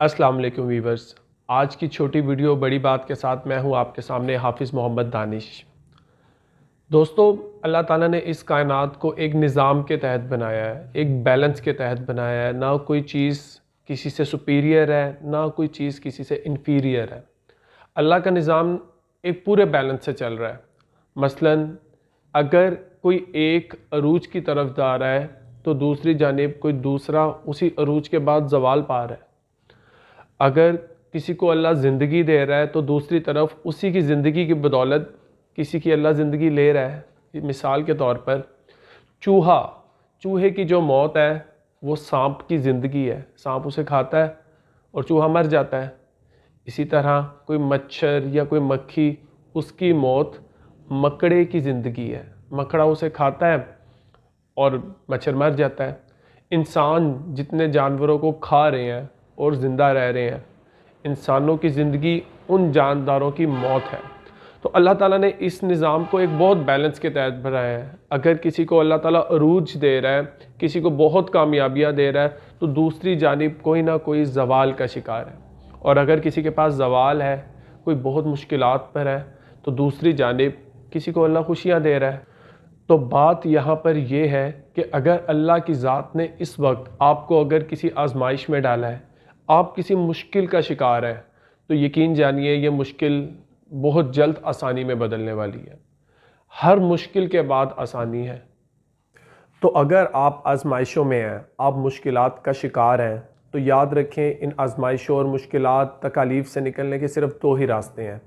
अस्सलाम वालेकुम वीवर्स। आज की छोटी वीडियो बड़ी बात के साथ मैं हूं आपके सामने हाफिज़ मोहम्मद दानिश। दोस्तों, अल्लाह ताला ने इस कायनात को एक निज़ाम के तहत बनाया है, एक बैलेंस के तहत बनाया है। ना कोई चीज़ किसी से सुपीरियर है, ना कोई चीज़ किसी से इन्फीरियर है। अल्लाह का निज़ाम एक पूरे बैलेंस से चल रहा है। मसलन अगर कोई एक अरूज की तरफ जा रहा है तो दूसरी जानिब कोई दूसरा उसी अरूज के बाद ज़वाल पा रहा है। अगर किसी को अल्लाह ज़िंदगी दे रहा है तो दूसरी तरफ उसी की ज़िंदगी की बदौलत किसी की अल्लाह ज़िंदगी ले रहा है। मिसाल के तौर पर चूहे की जो मौत है वो सांप की ज़िंदगी है, सांप उसे खाता है और चूहा मर जाता है। इसी तरह कोई मच्छर या कोई मक्खी, उसकी मौत मकड़े की ज़िंदगी है, मकड़ा उसे खाता है और मच्छर मर जाता है। इंसान जितने जानवरों को खा रहे हैं और ज़िंदा रह रहे हैं, इंसानों की ज़िंदगी उन जानदारों की मौत है। तो अल्लाह ताला ने इस निज़ाम को एक बहुत बैलेंस के तहत बनाया है। अगर किसी को अल्लाह ताला अरूज दे रहा है, किसी को बहुत कामयाबियाँ दे रहा है, तो दूसरी जानिब कोई ना कोई ज़वाल का शिकार है। और अगर किसी के पास ज़वाल है, कोई बहुत मुश्किलात पर है, तो दूसरी जानिब किसी को अल्लाह खुशियाँ दे रहा है। तो बात यहाँ पर यह है कि अगर अल्लाह की ज़ात ने इस वक्त आपको अगर किसी आजमाइश में डाला है, आप किसी मुश्किल का शिकार है, तो यकीन जानिए ये मुश्किल बहुत जल्द आसानी में बदलने वाली है। हर मुश्किल के बाद आसानी है। तो अगर आप आजमाइशों में हैं, आप मुश्किलात का शिकार हैं, तो याद रखें इन आजमाइशों और मुश्किलात तकालीफ से निकलने के सिर्फ दो ही रास्ते हैं।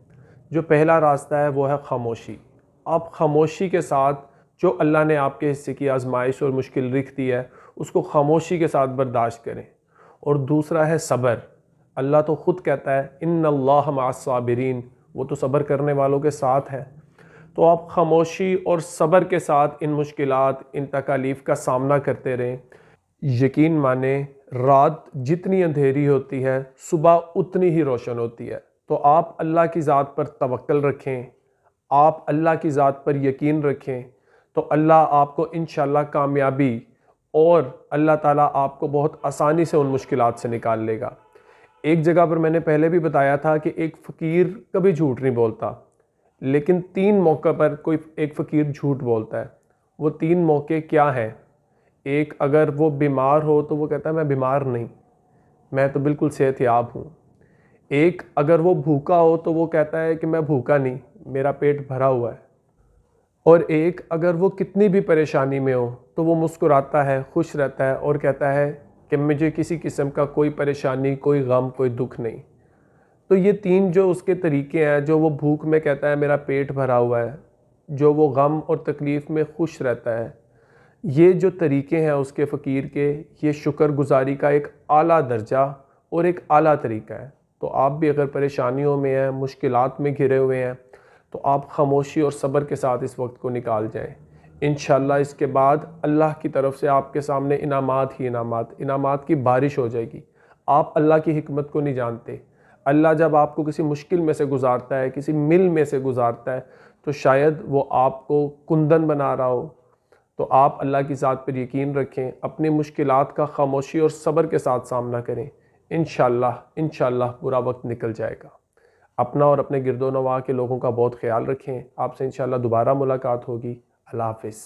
जो पहला रास्ता है वो है खामोशी। आप खामोशी के साथ जो अल्लाह ने आपके हिस्से की आजमाइश और मुश्किल लिख दी है उसको खामोशी के साथ बर्दाश्त करें। और दूसरा है सब्र। अल्लाह तो ख़ुद कहता है इन्नल्लाह मअस-साबिरीन, वो तो सब्र करने वालों के साथ है। तो आप खामोशी और सब्र के साथ इन मुश्किलात, इन तकालीफ का सामना करते रहें। यकीन माने रात जितनी अंधेरी होती है सुबह उतनी ही रोशन होती है। तो आप अल्लाह की ज़ात पर तवक्ल रखें, आप अल्लाह की ज़ात पर यकीन रखें, तो अल्लाह आपको इंशाअल्लाह कामयाबी और अल्लाह ताला आपको बहुत आसानी से उन मुश्किलात से निकाल लेगा। एक जगह पर मैंने पहले भी बताया था कि एक फ़कीर कभी झूठ नहीं बोलता, लेकिन 3 मौक़े पर कोई एक फ़कीर झूठ बोलता है। वो 3 मौके क्या हैं? एक, अगर वो बीमार हो तो वो कहता है मैं बीमार नहीं, मैं तो बिल्कुल सेहतयाब हूँ। एक, अगर वो भूखा हो तो वो कहता है कि मैं भूखा नहीं, मेरा पेट भरा हुआ है। और एक, अगर वो कितनी भी परेशानी में हो तो वो मुस्कुराता है, खुश रहता है और कहता है कि मुझे किसी किस्म का कोई परेशानी, कोई गम, कोई दुख नहीं। तो ये 3 जो उसके तरीके हैं, जो वो भूख में कहता है मेरा पेट भरा हुआ है, जो वो गम और तकलीफ़ में खुश रहता है, ये जो तरीके हैं उसके फ़कीर के, ये शुक्रगुज़ारी का एक आला दर्जा और एक आला तरीका है। तो आप भी अगर परेशानियों में हैं, मुश्किलात में घिरे हुए हैं, तो आप खामोशी और सब्र के साथ इस वक्त को निकाल जाएं। इंशाअल्लाह इसके बाद अल्लाह की तरफ से आपके सामने इनामात ही इनामात की बारिश हो जाएगी। आप अल्लाह की हिकमत को नहीं जानते। अल्लाह जब आपको किसी मुश्किल में से गुजारता है, किसी मिल में से गुजारता है, तो शायद वो आपको कुंदन बना रहा हो। तो आप अल्लाह की ज़ात पर यकीन रखें, अपनी मुश्किलात का खामोशी और सब्र के साथ सामना करें। इंशाअल्लाह बुरा वक्त निकल जाएगा। अपना और अपने गिरदो नवाह के लोगों का बहुत ख्याल रखें। आपसे इंशाअल्लाह दोबारा मुलाकात होगी। अल्लाह हाफ़िज़।